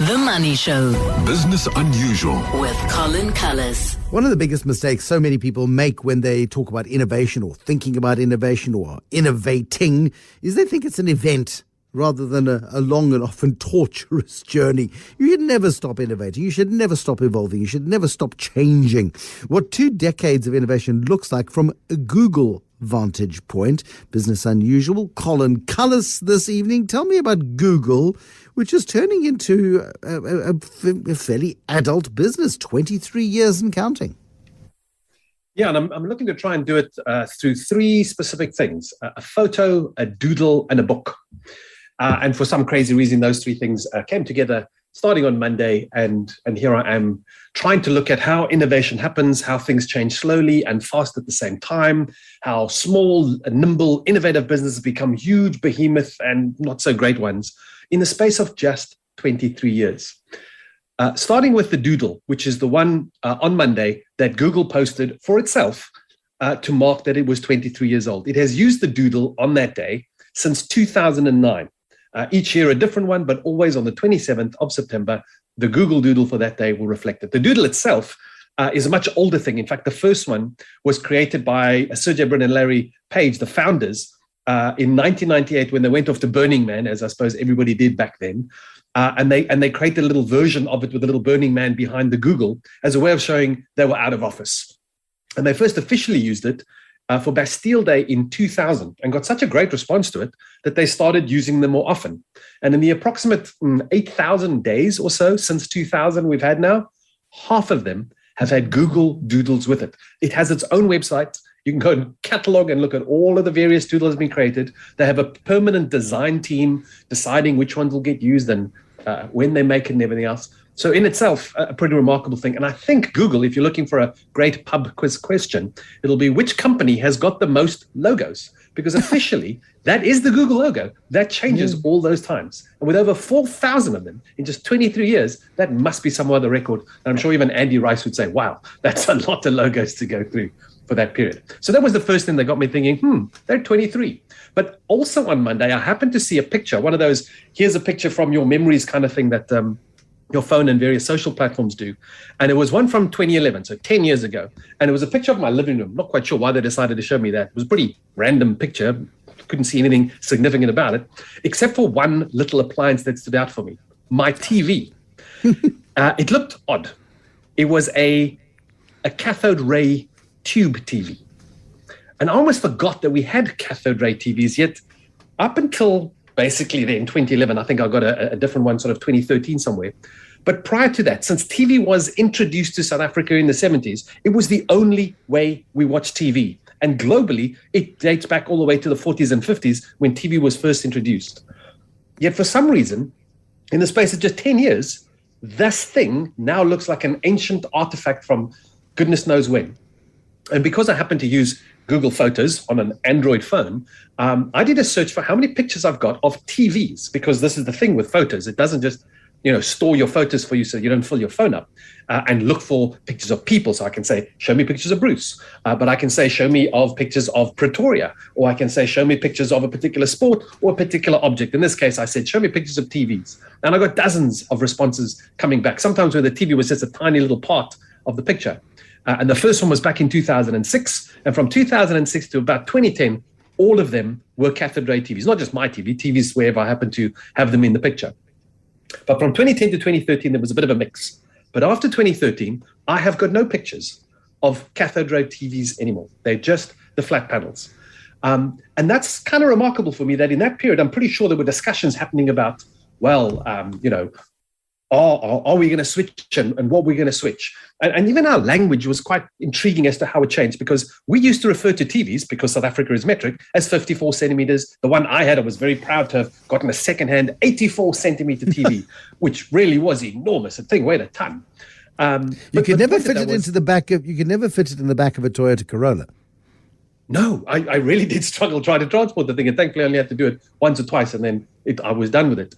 The Money Show Business Unusual. with Colin Cullis. One of the biggest mistakes so many people make when they talk about innovation or thinking about innovation or innovating is they think it's an event rather than a long and often torturous journey. You should never stop innovating. You should never stop evolving. You should never stop changing. What 2 decades of innovation looks like from a Google vantage point. Business Unusual. Colin Cullis this evening. Tell me about Google, which is turning into a fairly adult business, 23 years and counting. Yeah, and I'm looking to try and do it through 3 specific things: a photo, a doodle, and a book. And for some crazy reason, those 3 things came together starting on Monday. And here I am trying to look at how innovation happens, how things change slowly and fast at the same time, how small, nimble, innovative businesses become huge, behemoth, and not so great ones in the space of just 23 years. Starting with the doodle, which is the one on Monday that Google posted for itself to mark that it was 23 years old. It has used the doodle on that day since 2009. Each year a different one, but always on the 27th of September, the Google Doodle for that day will reflect it. The doodle itself is a much older thing. In fact, the first one was created by Sergey Brin and Larry Page, the founders, in 1998 when they went off to Burning Man, as I suppose everybody did back then. And they created a little version of it with a little Burning Man behind the Google as a way of showing they were out of office. And they first officially used it for Bastille Day in 2000 and got such a great response to it that they started using them more often. And in the approximate 8,000 days or so since 2000 we've had now, half of them have had Google Doodles with it. It has its own website. You can go and catalog and look at all of the various doodles that have been created. They have a permanent design team deciding which ones will get used and when they make it and everything else. So in itself, a pretty remarkable thing. And I think Google, if you're looking for a great pub quiz question, it'll be which company has got the most logos? Because officially, that is the Google logo. That changes all those times. And with over 4,000 of them in just 23 years, that must be some other record. And I'm sure even Andy Rice would say, wow, that's a lot of logos to go through for that period. So that was the first thing that got me thinking, they're 23. But also on Monday, I happened to see a picture, one of those, here's a picture from your memories kind of thing that your phone and various social platforms do. And it was one from 2011, so 10 years ago. And it was a picture of my living room. Not quite sure why they decided to show me that. It was a pretty random picture. Couldn't see anything significant about it, except for one little appliance that stood out for me, my TV. It looked odd. It was a cathode ray tube TV. And I almost forgot that we had cathode ray TVs, yet up until basically then 2011, I think I got a different one, sort of 2013 somewhere. But prior to that, since TV was introduced to South Africa in the 70s, it was the only way we watched TV. And globally, it dates back all the way to the 40s and 50s when TV was first introduced. Yet for some reason, in the space of just 10 years, this thing now looks like an ancient artifact from goodness knows when. And because I happen to use Google Photos on an Android phone, I did a search for how many pictures I've got of TVs, because this is the thing with photos. It doesn't just store your photos for you so you don't fill your phone up and look for pictures of people. So I can say, show me pictures of Bruce. But I can say, show me of pictures of Pretoria. Or I can say, show me pictures of a particular sport or a particular object. In this case, I said, show me pictures of TVs. And I got dozens of responses coming back, sometimes where the TV was just a tiny little part of the picture. And the first one was back in 2006. And from 2006 to about 2010, all of them were cathode ray TVs. Not just my TV, TVs wherever I happen to have them in the picture. But from 2010 to 2013, there was a bit of a mix. But after 2013, I have got no pictures of cathode ray TVs anymore. They're just the flat panels. And that's kind of remarkable for me that in that period, I'm pretty sure there were discussions happening about, are we going to switch and what we're going to switch? And even our language was quite intriguing as to how it changed, because we used to refer to TVs, because South Africa is metric, as 54 centimeters. The one I had, I was very proud to have gotten a secondhand 84 centimeter TV, which really was enormous. The thing weighed a ton. You could never fit it in the back of a Toyota Corolla. No, I really did struggle trying to transport the thing, and thankfully I only had to do it once or twice, and then I was done with it.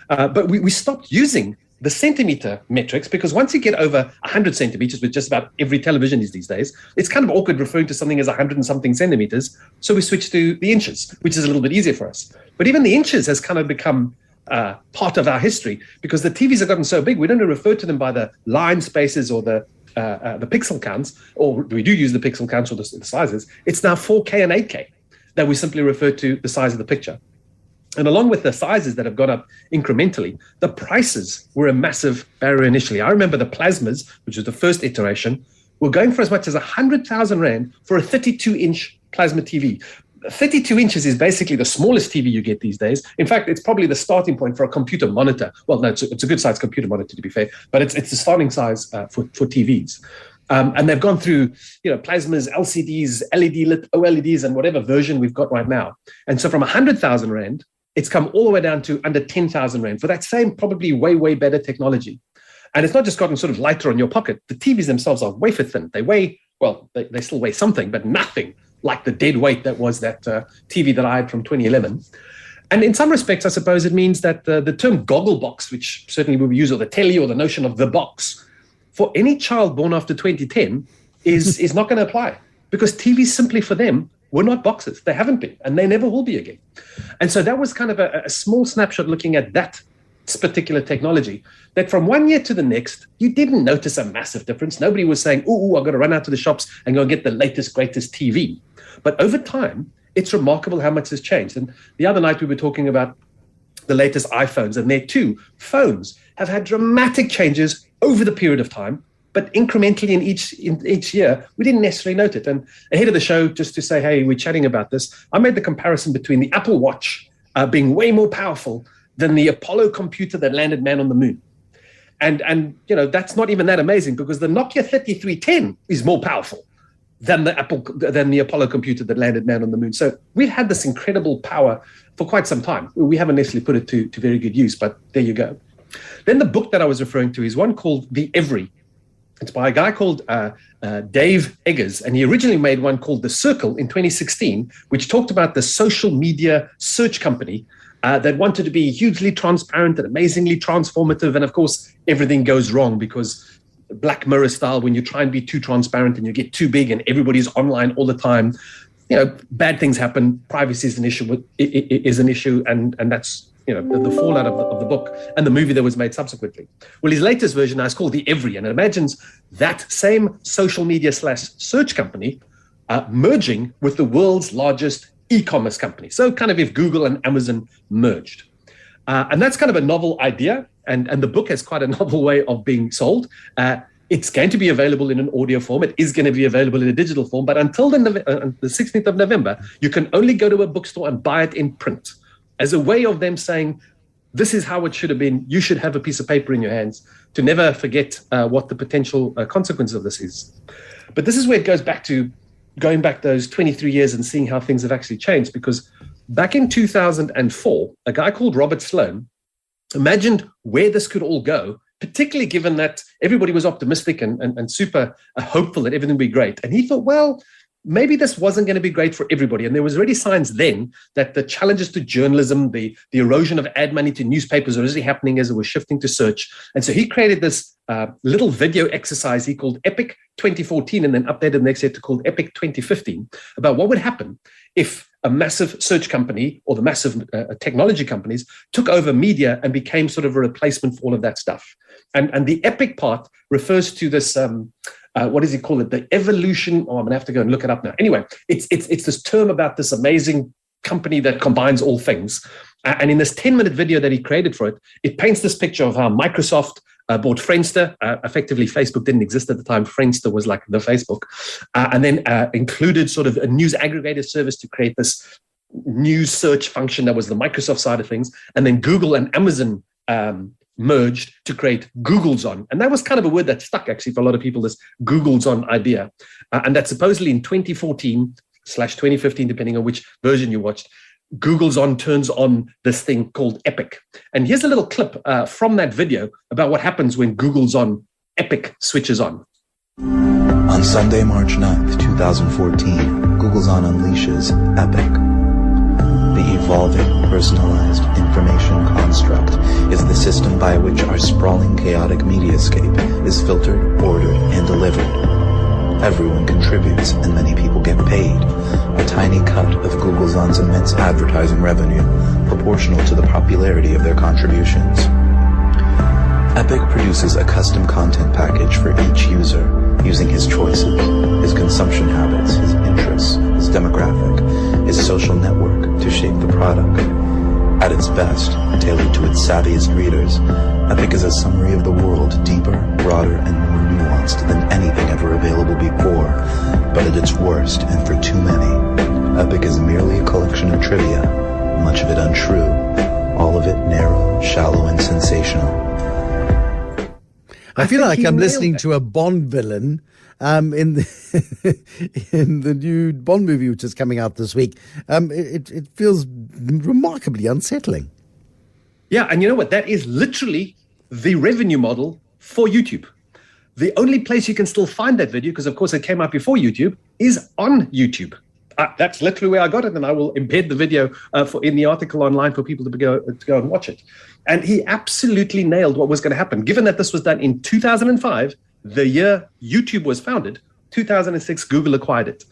But we stopped using the centimeter metrics, because once you get over 100 centimeters, with just about every television is these days, it's kind of awkward referring to something as 100 and something centimeters. So we switched to the inches, which is a little bit easier for us. But even the inches has kind of become part of our history, because the TVs have gotten so big, we don't refer to them by the line spaces or the pixel counts, or we do use the pixel counts or the sizes. It's now 4K and 8K that we simply refer to the size of the picture. And along with the sizes that have gone up incrementally, the prices were a massive barrier initially. I remember the plasmas, which was the first iteration, were going for as much as 100,000 Rand for a 32-inch plasma TV. 32 inches is basically the smallest TV you get these days. In fact, it's probably the starting point for a computer monitor. Well, no, it's a good-sized computer monitor, to be fair, but it's the starting size for TVs. And they've gone through, plasmas, LCDs, LED lit, OLEDs, and whatever version we've got right now. And so from 100,000 Rand, it's come all the way down to under 10,000 Rand for that same probably way, way better technology. And it's not just gotten sort of lighter on your pocket. The TVs themselves are wafer thin. They weigh, well, they still weigh something, but nothing like the dead weight that was that TV that I had from 2011. And in some respects, I suppose it means that the term goggle box, which certainly we use, or the telly, or the notion of the box, for any child born after 2010 is not going to apply, because TVs simply for them were not boxes. They haven't been, and they never will be again. And so that was kind of a small snapshot looking at that particular technology, that from one year to the next, you didn't notice a massive difference. Nobody was saying, oh, I've got to run out to the shops and go and get the latest, greatest TV. But over time, it's remarkable how much has changed. And the other night we were talking about the latest iPhones, and there too, phones have had dramatic changes over the period of time, but incrementally in each year, we didn't necessarily note it. And ahead of the show, just to say, hey, we're chatting about this, I made the comparison between the Apple Watch being way more powerful than the Apollo computer that landed man on the moon. And that's not even that amazing, because the Nokia 3310 is more powerful than the Apollo computer that landed man on the moon. So we've had this incredible power for quite some time. We haven't necessarily put it to very good use, but there you go. Then the book that I was referring to is one called The Every. It's by a guy called Dave Eggers, and he originally made one called The Circle in 2016, which talked about the social media search company that wanted to be hugely transparent and amazingly transformative. And of course, everything goes wrong, because Black Mirror style, when you try and be too transparent and you get too big and everybody's online all the time, bad things happen. Privacy is an issue, and that's the fallout of the book and the movie that was made subsequently. Well, his latest version now is called The Every, and it imagines that same social media / search company merging with the world's largest e-commerce company. So kind of if Google and Amazon merged. And that's kind of a novel idea, and the book has quite a novel way of being sold. It's going to be available in an audio form. It is going to be available in a digital form, but until the 16th of November, you can only go to a bookstore and buy it in print, as a way of them saying, this is how it should have been. You should have a piece of paper in your hands to never forget what the potential consequences of this is. But this is where it goes back to going back those 23 years and seeing how things have actually changed, because back in 2004, a guy called Robert Sloan imagined where this could all go, particularly given that everybody was optimistic and super hopeful that everything would be great. And he thought, well, maybe this wasn't going to be great for everybody. And there was already signs then that the challenges to journalism, the erosion of ad money to newspapers was already happening as it was shifting to search. And so he created this little video exercise he called Epic 2014, and then updated the next year to called Epic 2015, about what would happen if a massive search company or the massive technology companies took over media and became sort of a replacement for all of that stuff. And the epic part refers to this, what does he call it? The evolution. Oh, I'm going to have to go and look it up now. Anyway, it's this term about this amazing company that combines all things. And in this 10-minute video that he created for it, it paints this picture of how Microsoft bought Friendster. Effectively, Facebook didn't exist at the time. Friendster was like the Facebook. And then included sort of a news aggregator service to create this news search function that was the Microsoft side of things. And then Google and Amazon merged to create Google's On. And that was kind of a word that stuck actually for a lot of people, this Google's On idea. And that supposedly in 2014/2015, depending on which version you watched, Google's On turns on this thing called Epic. And here's a little clip from that video about what happens when Google's On Epic switches on. On Sunday, March 9th, 2014, Google's On unleashes Epic. The evolving, personalized information construct is the system by which our sprawling, chaotic mediascape is filtered, ordered, and delivered. Everyone contributes, and many people get paid. A tiny cut of Google's On's immense advertising revenue proportional to the popularity of their contributions. Epic produces a custom content package for each user, using his choices, his consumption habits, his interests, his demographic, his social network to shape the product. At its best, tailored to its savviest readers, Epic is a summary of the world, deeper, broader, and more nuanced than anything ever available before. But at its worst, and for too many, Epic is merely a collection of trivia, much of it untrue, all of it narrow, shallow, and sensational. I feel like I'm listening to a Bond villain in the new Bond movie which is coming out this week. It feels remarkably unsettling. Yeah, and you know what? That is literally the revenue model for YouTube. The only place you can still find that video, because of course it came out before YouTube, is on YouTube. That's literally where I got it, and I will embed the video in the article online for people to go and watch it. And he absolutely nailed what was going to happen. Given that this was done in 2005, the year YouTube was founded, 2006, Google acquired it.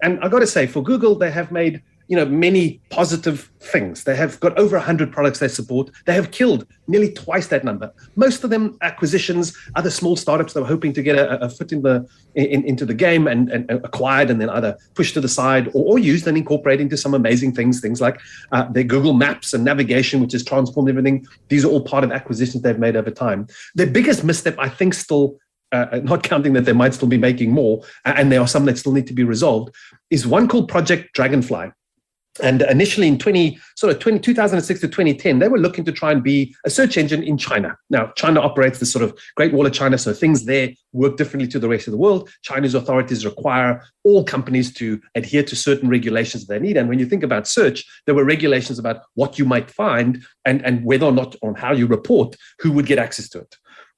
And I got to say, for Google, they have made many positive things. They have got over 100 products they support. They have killed nearly twice that number. Most of them acquisitions, other small startups that were hoping to get a foot into the game and acquired and then either pushed to the side or used and incorporated into some amazing things like their Google Maps and navigation, which has transformed everything. These are all part of acquisitions they've made over time. Their biggest misstep, I think, still, not counting that they might still be making more, and there are some that still need to be resolved, is one called Project Dragonfly. And initially in 2006 to 2010, they were looking to try and be a search engine in China. Now, China operates this sort of Great Wall of China, so things there work differently to the rest of the world. Chinese authorities require all companies to adhere to certain regulations they need. And when you think about search, there were regulations about what you might find and whether or not on how you report who would get access to it.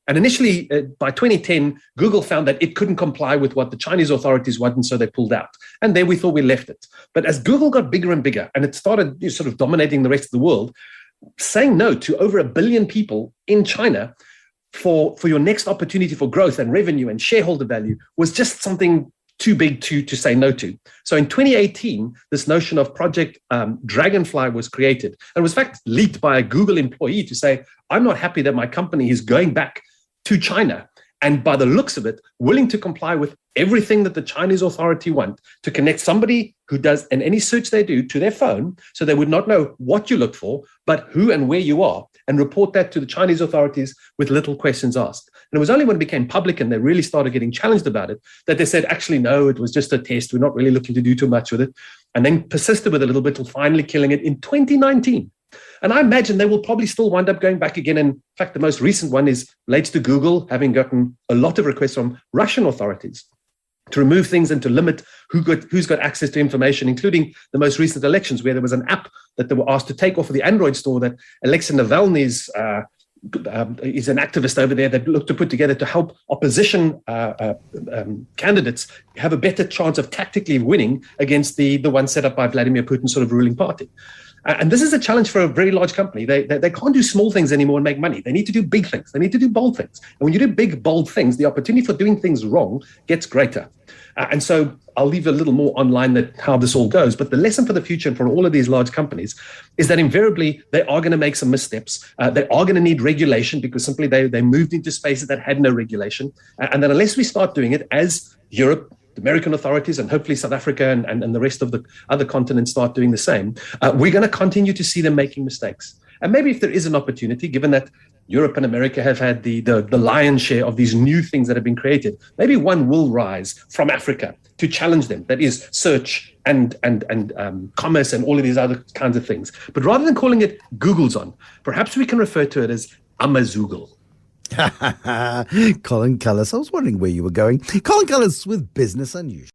And initially, by 2010, Google found that it couldn't comply with what the Chinese authorities wanted, and so they pulled out. And there we thought we left it. But as Google got bigger and bigger, and it started sort of dominating the rest of the world, saying no to over 1 billion people in China for your next opportunity for growth and revenue and shareholder value was just something too big to say no to. So in 2018, this notion of Project Dragonfly was created and was in fact leaked by a Google employee to say, I'm not happy that my company is going back to China, and by the looks of it, willing to comply with everything that the Chinese authority want to connect somebody who does in any search they do to their phone, so they would not know what you look for, but who and where you are, and report that to the Chinese authorities with little questions asked. And it was only when it became public and they really started getting challenged about it that they said, actually, no, it was just a test. We're not really looking to do too much with it. And then persisted with it a little bit till finally killing it in 2019. And I imagine they will probably still wind up going back again. And in fact, the most recent one relates to Google having gotten a lot of requests from Russian authorities to remove things and to limit who's got access to information, including the most recent elections, where there was an app that they were asked to take off of the Android store that Alexei Navalny's is an activist over there that looked to put together to help opposition candidates have a better chance of tactically winning against the one set up by Vladimir Putin's sort of ruling party. And this is a challenge for a very large company. They can't do small things anymore and make money. They need to do big things. They need to do bold things. And when you do big, bold things, the opportunity for doing things wrong gets greater. And so I'll leave a little more online how this all goes. But the lesson for the future and for all of these large companies is that invariably they are going to make some missteps. They are going to need regulation because simply they moved into spaces that had no regulation. And then unless we start doing it as Europe, the American authorities, and hopefully South Africa and the rest of the other continents start doing the same, we're going to continue to see them making mistakes. And maybe if there is an opportunity, given that Europe and America have had the lion's share of these new things that have been created, maybe one will rise from Africa to challenge them. That is search and commerce and all of these other kinds of things. But rather than calling it Google's on, perhaps we can refer to it as Amazoogle. Colin Cullis. I was wondering where you were going. Colin Cullis with Business Unusual.